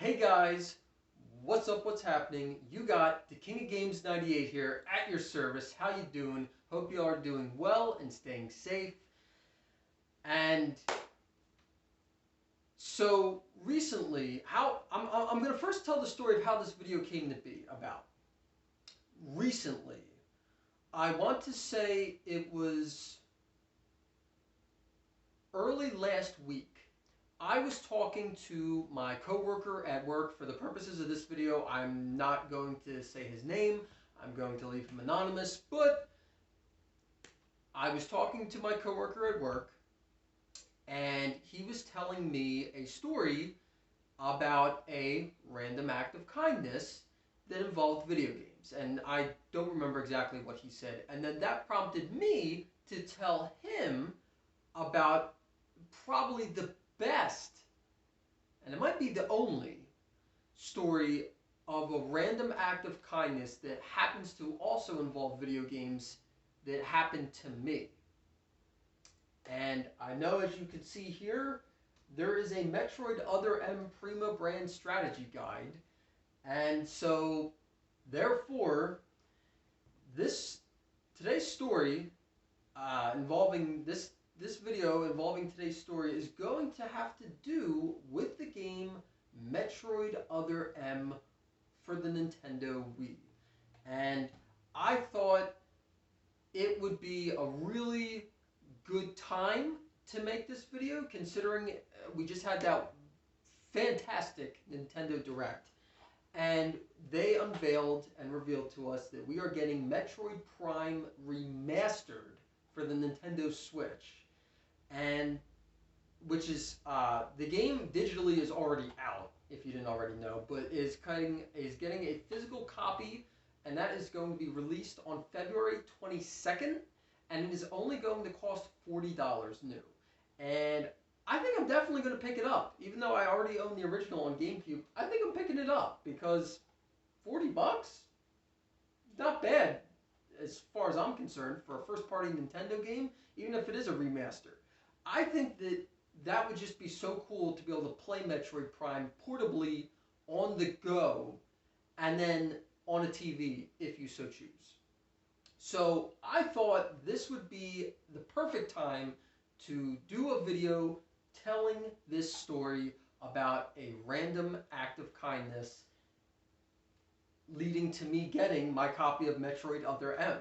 Hey guys, what's up? What's happening? You got the King of Games 98 here at your service. How you doing? Hope you are doing well and staying safe. And so recently, I'm gonna first tell the story of how this video came to be about. Recently, I want to say it was early last week. I was talking to my coworker at work. For the purposes of this video, I'm not going to say his name. I'm going to leave him anonymous, but I was talking to my coworker at work, and he was telling me a story about a random act of kindness that involved video games. And I don't remember exactly what he said. And then that prompted me to tell him about probably the best, and it might be the only, story of a random act of kindness that happens to also involve video games that happened to me. And I know, as you can see here, there is a Metroid Other M Prima brand strategy guide. And so, therefore, today's story involving this video involving today's story is going to have to do with the game Metroid Other M for the Nintendo Wii. And I thought it would be a really good time to make this video, considering we just had that fantastic Nintendo Direct. And they unveiled and revealed to us that we are getting Metroid Prime Remastered for the Nintendo Switch. And which is the game digitally is already out, if you didn't already know, but is getting a physical copy, and that is going to be released on February 22nd, and it is only going to cost $40 new. And I think I'm definitely going to pick it up, even though I already own the original on GameCube. I think I'm picking it up because $40, not bad as far as I'm concerned for a first-party Nintendo game, even if it is a remaster. I think that would just be so cool to be able to play Metroid Prime portably on the go and then on a TV if you so choose. So I thought this would be the perfect time to do a video telling this story about a random act of kindness leading to me getting my copy of Metroid Other M.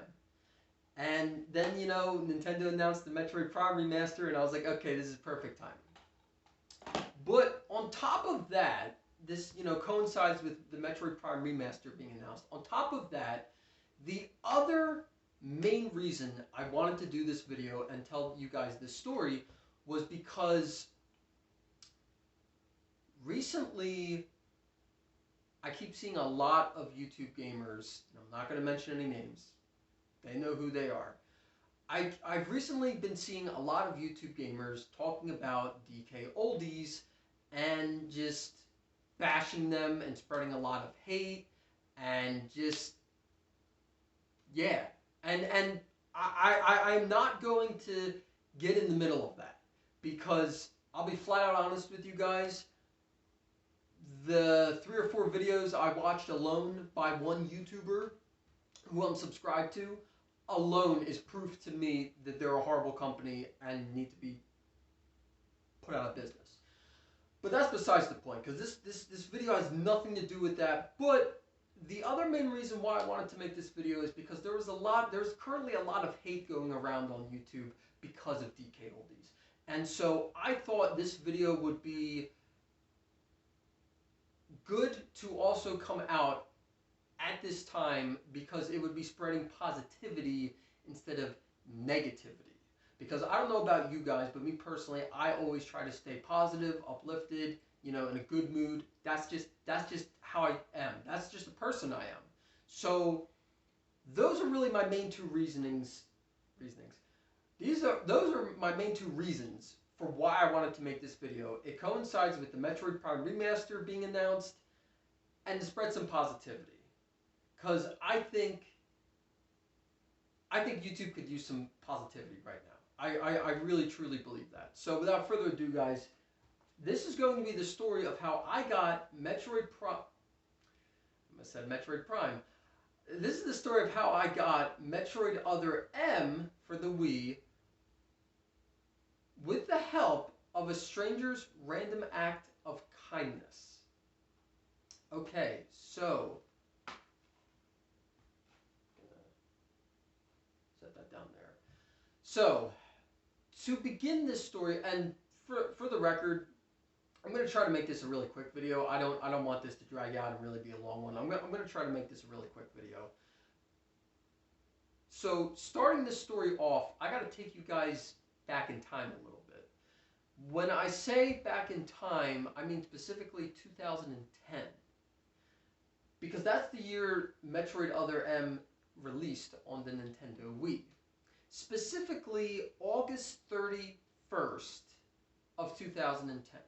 And then, you know, Nintendo announced the Metroid Prime Remaster, and I was like, okay, this is perfect timing. But on top of that, this, you know, coincides with the Metroid Prime Remaster being announced. On top of that, the other main reason I wanted to do this video and tell you guys this story was because recently I keep seeing a lot of YouTube gamers, and I'm not going to mention any names, they know who they are. I've recently been seeing a lot of YouTube gamers talking about DK oldies and just bashing them and spreading a lot of hate and just, yeah. And I'm not going to get in the middle of that because I'll be flat out honest with you guys. The 3 or 4 videos I watched alone by one YouTuber who I'm subscribed to alone is proof to me that they're a horrible company and need to be put out of business. But that's besides the point, because this video has nothing to do with that. But the other main reason why I wanted to make this video is because there's currently a lot of hate going around on YouTube because of DK oldies. And so I thought this video would be good to also come out at this time because it would be spreading positivity instead of negativity. Because I don't know about you guys, but me personally, I always try to stay positive, uplifted, you know, in a good mood. That's just how I am. That's just the person I am. So those are really my main 2 reasonings. Those are my main 2 reasons for why I wanted to make this video. It coincides with the Metroid Prime Remaster being announced and to spread some positivity. Because I think YouTube could use some positivity right now. I really truly believe that. So without further ado, guys, This is going to be the story of how I got Metroid Prime. I said Metroid Prime. This is the story of how I got Metroid Other M for the Wii with the help of a stranger's random act of kindness. Okay, so set that down there. So, to begin this story, and for the record, I'm going to try to make this a really quick video. I don't want this to drag out and really be a long one. I'm going to try to make this a really quick video. So, starting this story off, I got to take you guys back in time a little bit. When I say back in time, I mean specifically 2010. Because that's the year Metroid Other M released on the Nintendo Wii. Specifically, August 31st of 2010.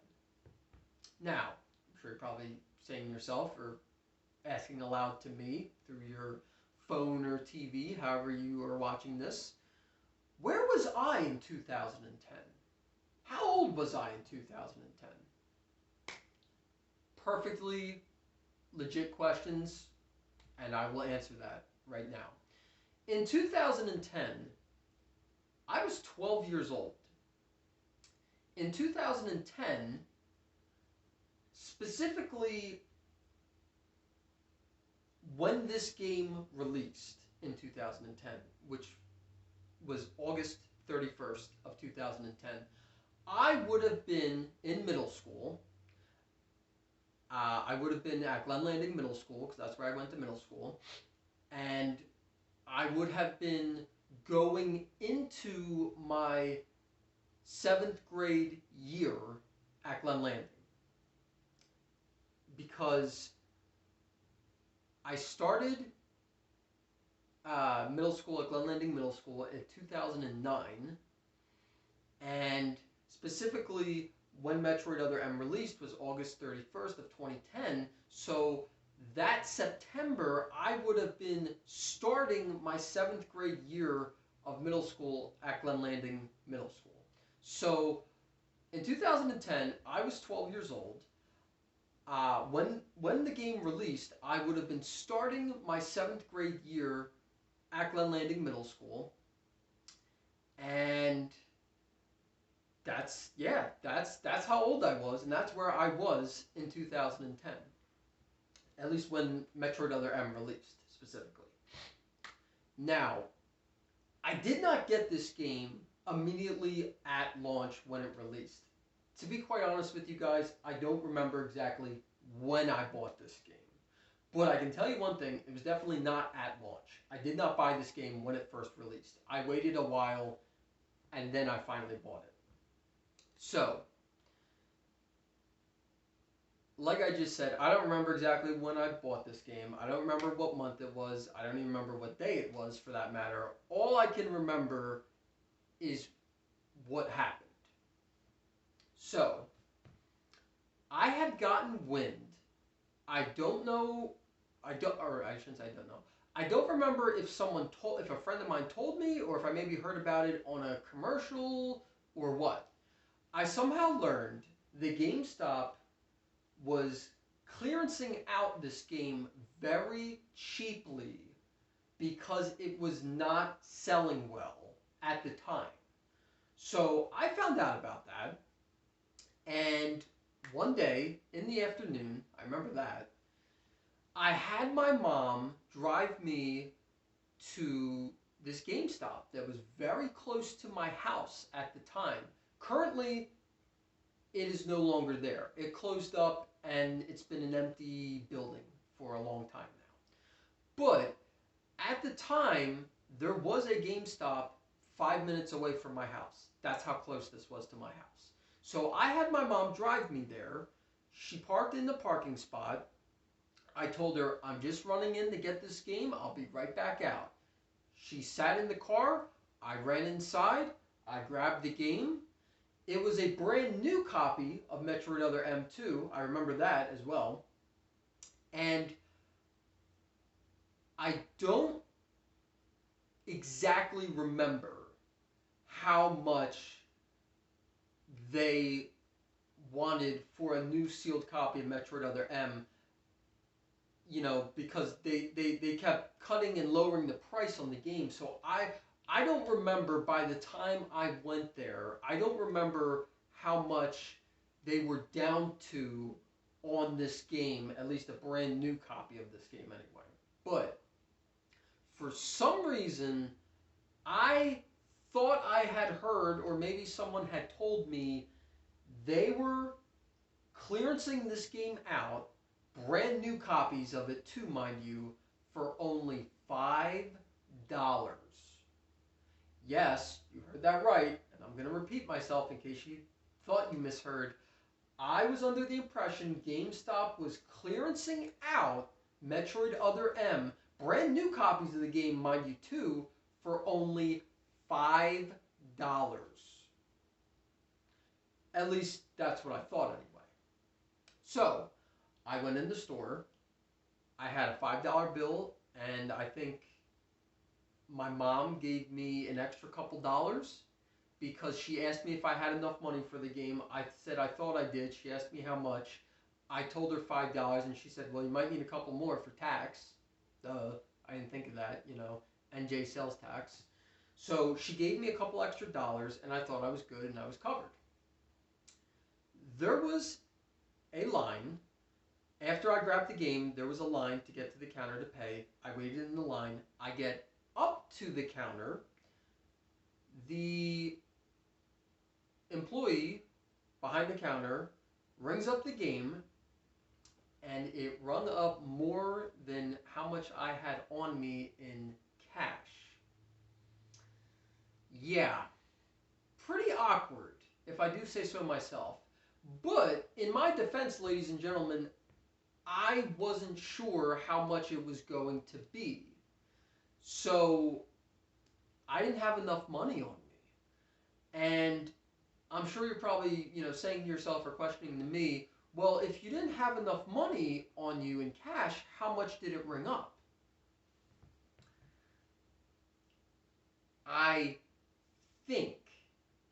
Now, I'm sure you're probably saying to yourself or asking aloud to me through your phone or TV, however you are watching this, where was I in 2010? How old was I in 2010? Perfectly legit questions, and I will answer that right now. In 2010, I was 12 years old. In 2010, specifically when this game released in 2010, which was August 31st of 2010, I would have been in middle school. I would have been at Glen Landing Middle School, because that's where I went to middle school. And I would have been going into my 7th grade year at Glen Landing. Because I started middle school at Glen Landing Middle School in 2009. And specifically, when Metroid Other M released was August 31st of 2010. So that September, I would have been starting my 7th grade year of middle school at Glen Landing Middle School. So in 2010, I was 12 years old. When the game released, I would have been starting my 7th grade year at Glen Landing Middle School. And that's how old I was, and that's where I was in 2010. At least when Metroid Other M released, specifically. Now, I did not get this game immediately at launch when it released. To be quite honest with you guys, I don't remember exactly when I bought this game. But I can tell you one thing, it was definitely not at launch. I did not buy this game when it first released. I waited a while, and then I finally bought it. So, like I just said, I don't remember exactly when I bought this game. I don't remember what month it was. I don't even remember what day it was, for that matter. All I can remember is what happened. So, I had gotten wind. I don't know, I shouldn't say I don't know. I don't remember if if a friend of mine told me, or if I maybe heard about it on a commercial, or what. I somehow learned that GameStop was clearancing out this game very cheaply because it was not selling well at the time. So I found out about that, and one day in the afternoon, I remember that, I had my mom drive me to this GameStop that was very close to my house at the time. Currently, it is no longer there. It closed up, and it's been an empty building for a long time now. But at the time, there was a GameStop 5 minutes away from my house. That's how close this was to my house. So I had my mom drive me there. She parked in the parking spot. I told her, I'm just running in to get this game. I'll be right back out. She sat in the car. I ran inside. I grabbed the game. It was a brand new copy of Metroid Other M2. I remember that as well. And I don't exactly remember how much they wanted for a new sealed copy of Metroid Other M, because they kept cutting and lowering the price on the game. So I don't remember by the time I went there, I don't remember how much they were down to on this game, at least a brand new copy of this game anyway. But for some reason, I thought I had heard, or maybe someone had told me, they were clearancing this game out, brand new copies of it too, mind you, for only $5. Yes, you heard that right, and I'm going to repeat myself in case you thought you misheard. I was under the impression GameStop was clearancing out Metroid Other M, brand new copies of the game, mind you, too, for only $5. At least that's what I thought anyway. So I went in the store. I had a $5 bill, and I think my mom gave me an extra couple dollars because she asked me if I had enough money for the game. I said I thought I did. She asked me how much. I told her $5, and she said, well, you might need a couple more for tax. I didn't think of that, NJ sales tax. So she gave me a couple extra dollars, and I thought I was good and I was covered. There was a line. After I grabbed the game, there was a line to get to the counter to pay. I waited in the line. I get up to the counter. The employee behind the counter rings up the game, and it rung up more than how much I had on me in cash. Yeah, pretty awkward, if I do say so myself. But in my defense, ladies and gentlemen, I wasn't sure how much it was going to be. So I didn't have enough money on me. And I'm sure you're probably, saying to yourself or questioning to me, well, if you didn't have enough money on you in cash, how much did it ring up? I think,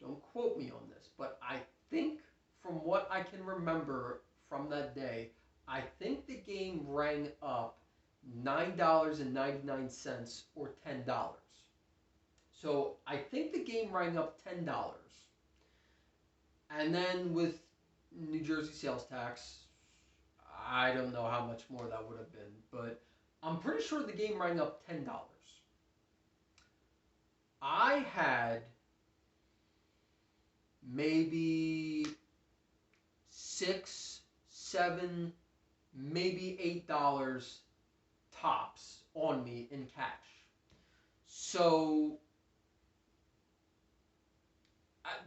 don't quote me on this, but I think from what I can remember from that day, I think the game rang up $9.99 or $10. So I think the game rang up $10. And then with New Jersey sales tax, I don't know how much more that would have been, but I'm pretty sure the game rang up $10. I had maybe $6, $7, maybe $8 tops on me in cash. So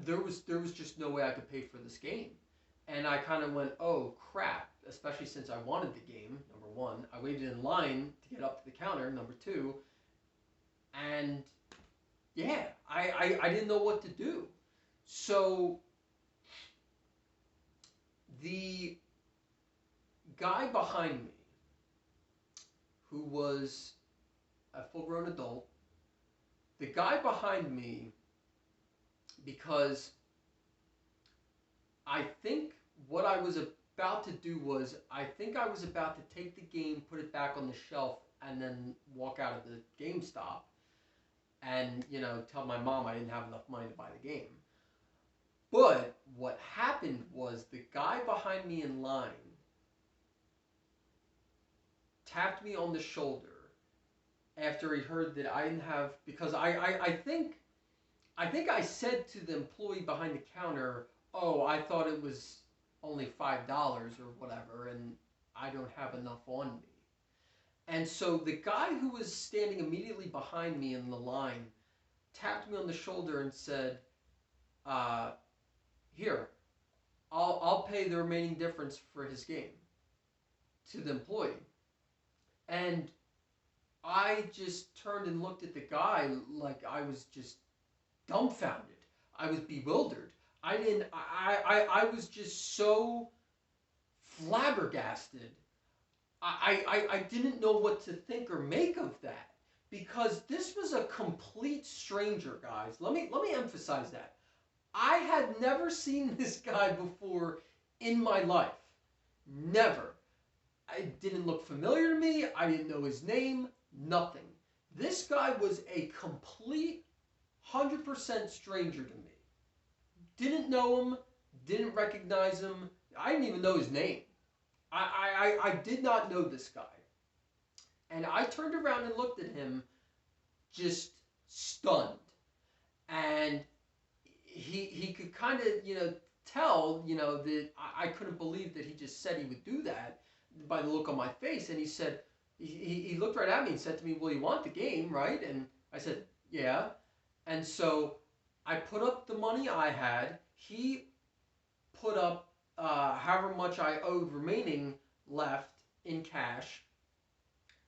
there was just no way I could pay for this game. And I kind of went, oh crap, especially since I wanted the game, number one. I waited in line to get up to the counter, number two. And yeah, I didn't know what to do. So the guy behind me, who was a full-grown adult, the guy behind me, because I think what I was about to do was, I think I was about to take the game, put it back on the shelf, and then walk out of the GameStop and, tell my mom I didn't have enough money to buy the game. But what happened was the guy behind me in line tapped me on the shoulder after he heard that I didn't have, because I think I said to the employee behind the counter, oh, I thought it was only $5 or whatever, and I don't have enough on me. And so the guy who was standing immediately behind me in the line tapped me on the shoulder and said, here, I'll pay the remaining difference for his game, to the employee. And I just turned and looked at the guy like I was just dumbfounded. I was bewildered. I was just so flabbergasted. I didn't know what to think or make of that, because this was a complete stranger, guys. Let me emphasize that. I had never seen this guy before in my life. Never. It didn't look familiar to me. I didn't know his name. Nothing. This guy was a complete 100% stranger to me. Didn't know him. Didn't recognize him. I didn't even know his name. I did not know this guy. And I turned around and looked at him just stunned. And he could kind of, tell, that I couldn't believe that he just said he would do that by the look on my face. And he said, he looked right at me and said to me, well, you want the game, right? And I said, yeah. And so I put up the money I had. He put up however much I owed remaining left in cash.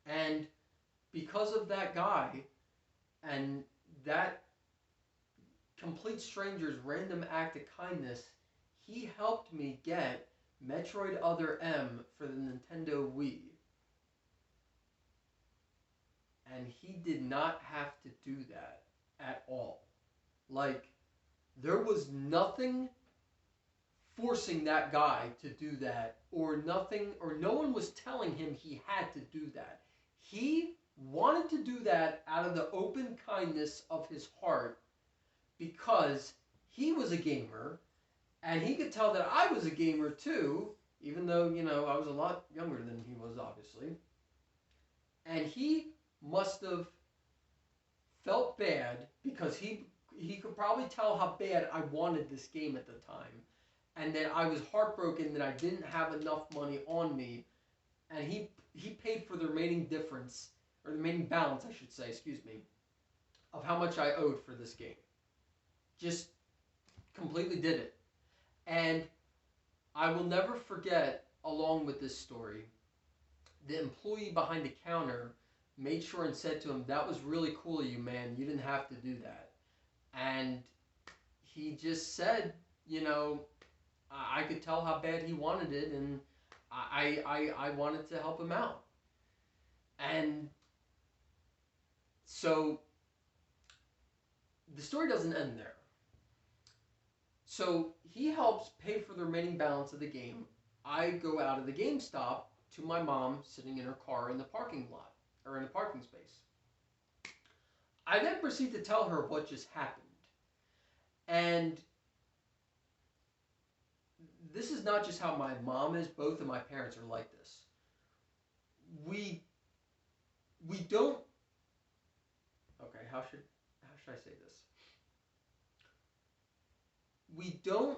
And because of that guy and that complete stranger's random act of kindness, he helped me get Metroid Other M for the Nintendo Wii. And he did not have to do that at all. Like, there was nothing forcing that guy to do that, or nothing, or no one was telling him he had to do that. He wanted to do that out of the open kindness of his heart because he was a gamer and he could tell that I was a gamer too, even though, I was a lot younger than he was, obviously. And he must have felt bad because he could probably tell how bad I wanted this game at the time. And that I was heartbroken that I didn't have enough money on me. And he paid for the remaining difference, or the remaining balance, I should say, excuse me, of how much I owed for this game. Just completely did it. And I will never forget, along with this story, the employee behind the counter made sure and said to him, that was really cool of you, man. You didn't have to do that. And he just said, I could tell how bad he wanted it, and I wanted to help him out. And so the story doesn't end there. So he helps pay for the remaining balance of the game. I go out of the GameStop to my mom sitting in her car in the parking lot, or in the parking space. I then proceed to tell her what just happened. And this is not just how my mom is. Both of my parents are like this. We don't... Okay, how should I say this? We don't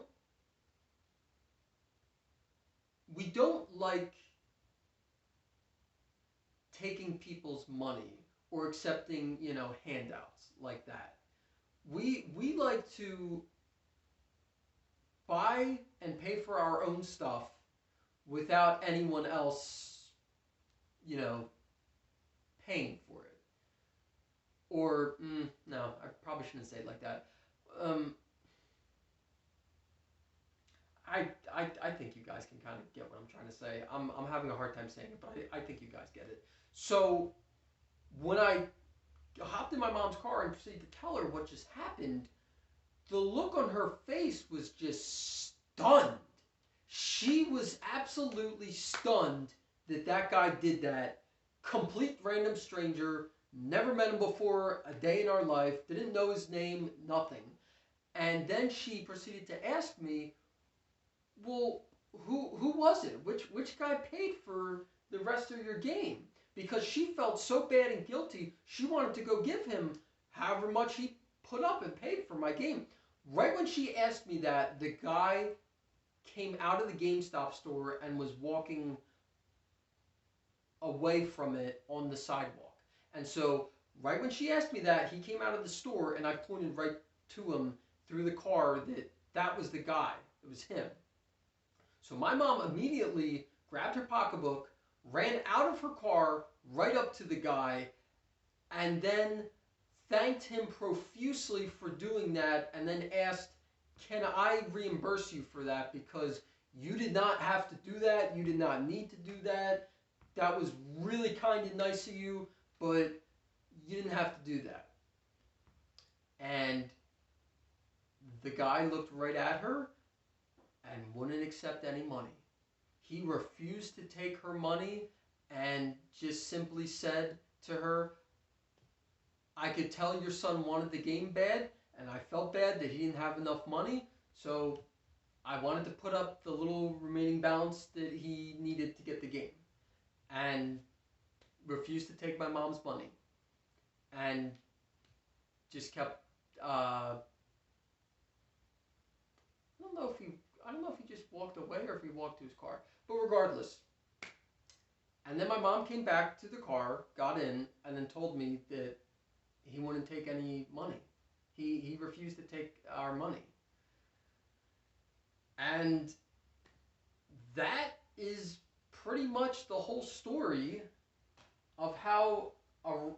like taking people's money or accepting, handouts like that. We like to buy and pay for our own stuff without anyone else, paying for it. Or, no, I probably shouldn't say it like that. I think you guys can kind of get what I'm trying to say. I'm having a hard time saying it, but I think you guys get it. So, when I hopped in my mom's car and proceeded to tell her what just happened, the look on her face was just stunned. She was absolutely stunned that guy did that. Complete random stranger, never met him before a day in our life, didn't know his name, nothing. And then she proceeded to ask me, well, who was it? Which guy paid for the rest of your game? Because she felt so bad and guilty, she wanted to go give him however much he put up and paid for my game. Right when she asked me that, the guy came out of the GameStop store and was walking away from it on the sidewalk. And so, right when she asked me that, he came out of the store and I pointed right to him through the car that was the guy. It was him. So my mom immediately grabbed her pocketbook, ran out of her car right up to the guy, and then thanked him profusely for doing that, and then asked, can I reimburse you for that? Because you did not have to do that. You did not need to do that. That was really kind and nice of you, but you didn't have to do that. And the guy looked right at her, and wouldn't accept any money. He refused to take her money and just simply said to her, I could tell your son wanted the game bad, and I felt bad that he didn't have enough money, so I wanted to put up the little remaining balance that he needed to get the game. And refused to take my mom's money. And just kept, I don't know if he just walked away or if he walked to his car. But regardless. And then my mom came back to the car, got in, and then told me that he wouldn't take any money. He refused to take our money. And that is pretty much the whole story of how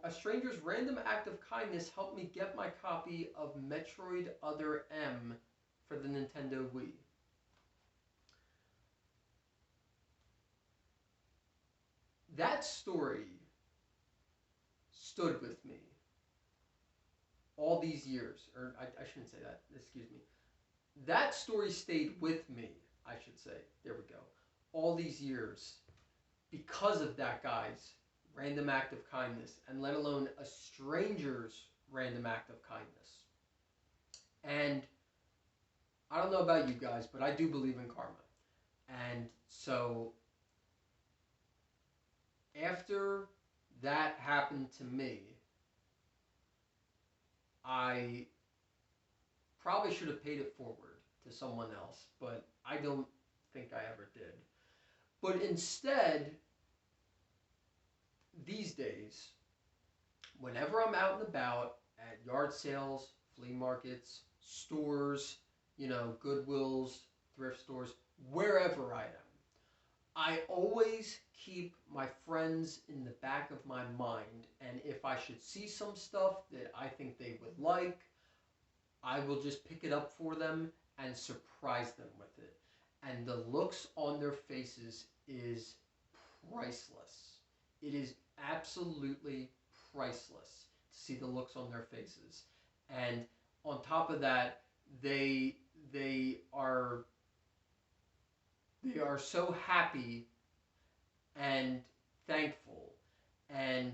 a stranger's random act of kindness helped me get my copy of Metroid Other M for the Nintendo Wii. That story stood with me all these years, or I shouldn't say that, excuse me. That story stayed with me, I should say, there we go, all these years because of that guy's random act of kindness, and let alone a stranger's random act of kindness. And I don't know about you guys, but I do believe in karma. And so after that happened to me, I probably should have paid it forward to someone else, but I don't think I ever did. But instead, these days, whenever I'm out and about at yard sales, flea markets, stores, Goodwills, thrift stores, wherever I am, I always keep my friends in the back of my mind, and if I should see some stuff that I think they would like, I will just pick it up for them and surprise them with it. And the looks on their faces is priceless. It is absolutely priceless to see the looks on their faces. And on top of that, they are so happy and thankful. And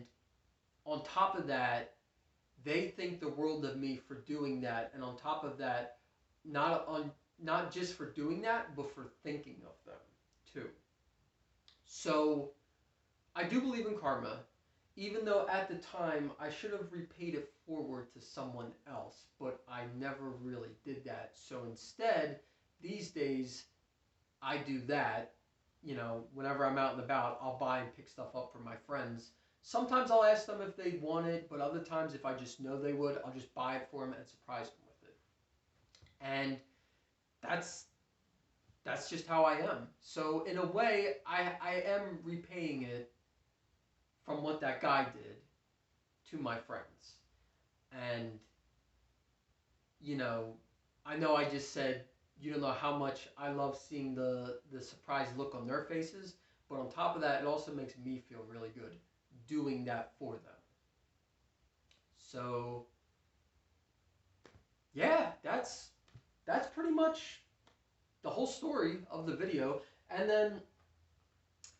on top of that, they think the world of me for doing that. And on top of that, not just for doing that, but for thinking of them too. So I do believe in karma, even though at the time I should have repaid it forward to someone else, but I never really did that. So instead, these days, I do that. Whenever I'm out and about, I'll buy and pick stuff up for my friends. Sometimes I'll ask them if they want it, but other times, if I just know they would, I'll just buy it for them and surprise them with it. And that's just how I am. So in a way, I am repaying it from what that guy did to my friends. And, I know I just said, you don't know how much I love seeing the surprised look on their faces, but on top of that, it also makes me feel really good doing that for them. So, yeah, that's pretty much the whole story of the video. And then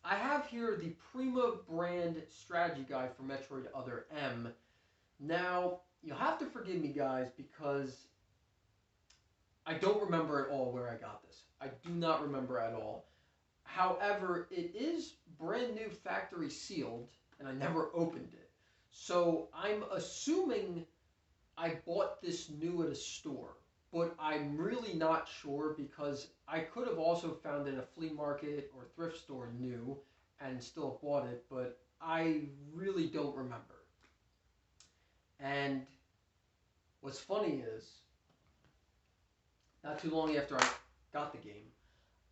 I have here the Prima brand strategy guide for Metroid Other M. Now, you'll have to forgive me, guys, because I don't remember at all where I got this. I do not remember at all. However, it is brand new factory sealed, and I never opened it. So I'm assuming I bought this new at a store, but I'm really not sure because I could have also found it at a flea market or thrift store new and still bought it, but I really don't remember. And what's funny is, not too long after I got the game,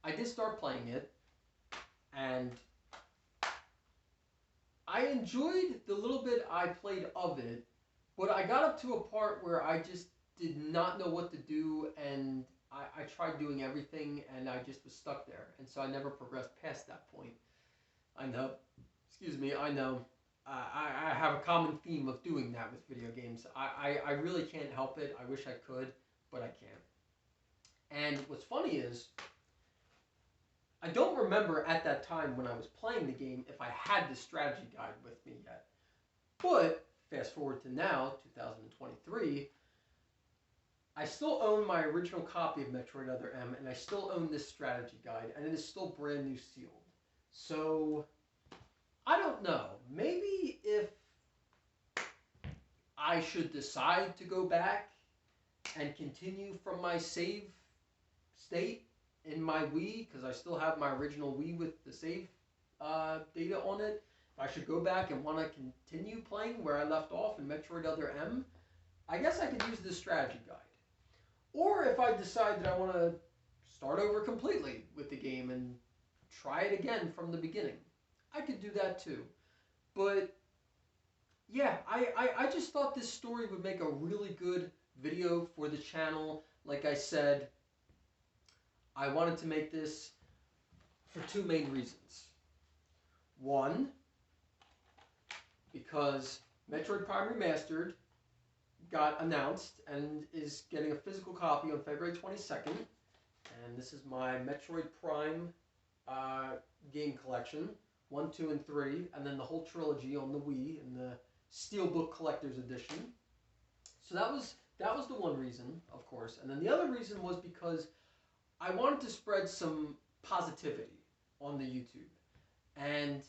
I did start playing it, and I enjoyed the little bit I played of it, but I got up to a part where I just did not know what to do, and I tried doing everything, and I just was stuck there, and so I never progressed past that point. I know, I know. I have a common theme of doing that with video games. I really can't help it. I wish I could, but I can't. And what's funny is, I don't remember at that time when I was playing the game if I had the strategy guide with me yet. But fast forward to now, 2023, I still own my original copy of Metroid Other M, and I still own this strategy guide, and it is still brand new sealed. So, I don't know. Maybe if I should decide to go back and continue from my save state in my Wii, because I still have my original Wii with the save data on it. If I should go back and want to continue playing where I left off in Metroid Other M, I guess I could use this strategy guide. Or if I decide that I want to start over completely with the game and try it again from the beginning, I could do that too. But yeah, I just thought this story would make a really good video for the channel. Like I said, I wanted to make this for two main reasons. One, because Metroid Prime Remastered got announced and is getting a physical copy on February 22nd. And this is my Metroid Prime game collection, 1, 2, and 3, and then the whole trilogy on the Wii in the Steelbook Collector's Edition. So that was the one reason, of course. And then the other reason was because I wanted to spread some positivity on the YouTube and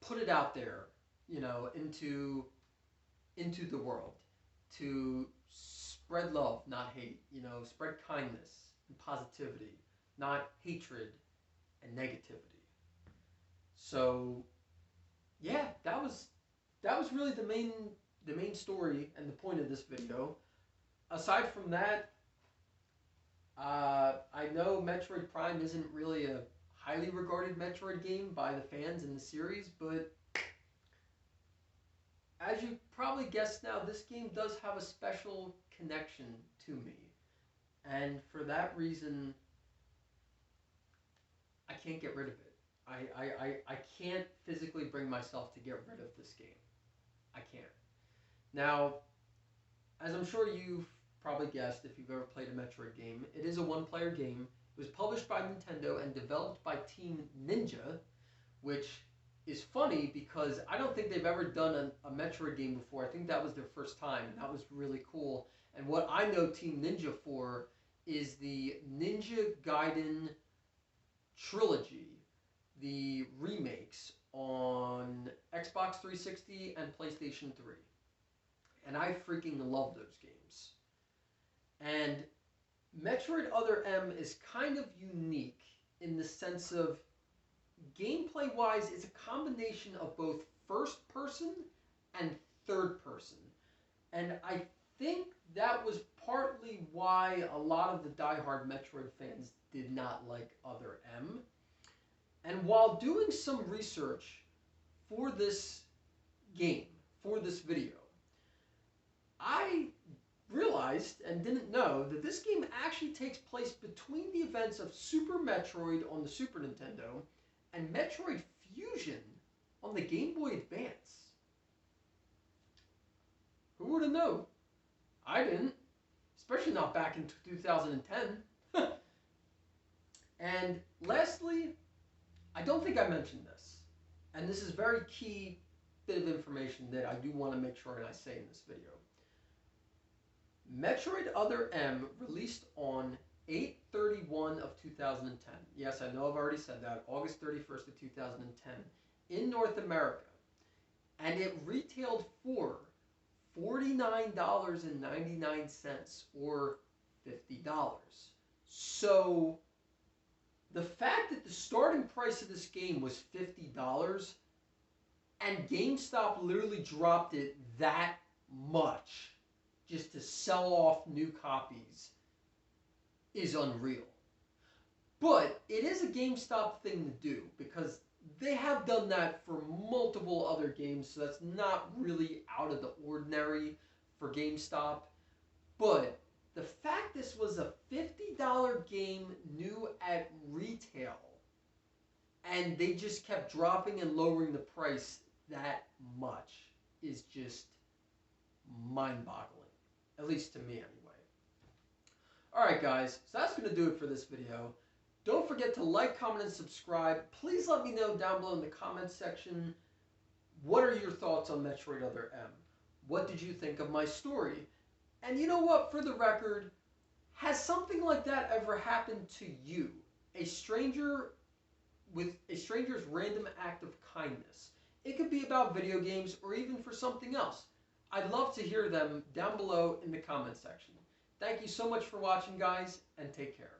put it out there, you know, into the world, to spread love, not hate, you know, spread kindness and positivity, not hatred and negativity. So yeah, that was really the main story and the point of this video. Aside from that, I know Metroid Prime isn't really a highly regarded Metroid game by the fans in the series, but as you probably guessed now, this game does have a special connection to me. And for that reason, I can't get rid of it. I can't physically bring myself to get rid of this game. I can't. Now, as I'm sure you've probably guessed if you've ever played a Metroid game, it is a one-player game. It was published by Nintendo and developed by Team Ninja, which is funny because I don't think they've ever done a Metroid game before. I think that was their first time, and that was really cool. And what I know Team Ninja for is the Ninja Gaiden trilogy, the remakes on Xbox 360 and PlayStation 3. And I freaking love those games. And Metroid Other M is kind of unique in the sense of gameplay-wise, it's a combination of both first person and third person. And I think that was partly why a lot of the diehard Metroid fans did not like Other M. And while doing some research for this game, for this video, I realized and didn't know that this game actually takes place between the events of Super Metroid on the Super Nintendo and Metroid Fusion on the Game Boy Advance. Who would have known? I didn't, especially not back in 2010. And lastly, I don't think I mentioned this, and this is a very key bit of information that I do want to make sure that I say in this video. Metroid Other M released on 8/31 of 2010. Yes, I know I've already said that. August 31st of 2010 in North America. And it retailed for $49.99 or $50. So the fact that the starting price of this game was $50 and GameStop literally dropped it that much just to sell off new copies is unreal. But it is a GameStop thing to do because they have done that for multiple other games, so that's not really out of the ordinary for GameStop. But the fact this was a $50 game new at retail and they just kept dropping and lowering the price that much is just mind-boggling. At least to me, anyway. Alright, guys. So that's going to do it for this video. Don't forget to like, comment, and subscribe. Please let me know down below in the comments section, what are your thoughts on Metroid Other M? What did you think of my story? And you know what, for the record, has something like that ever happened to you? A stranger with a stranger's random act of kindness. It could be about video games or even for something else. I'd love to hear them down below in the comment section. Thank you so much for watching, guys, and take care.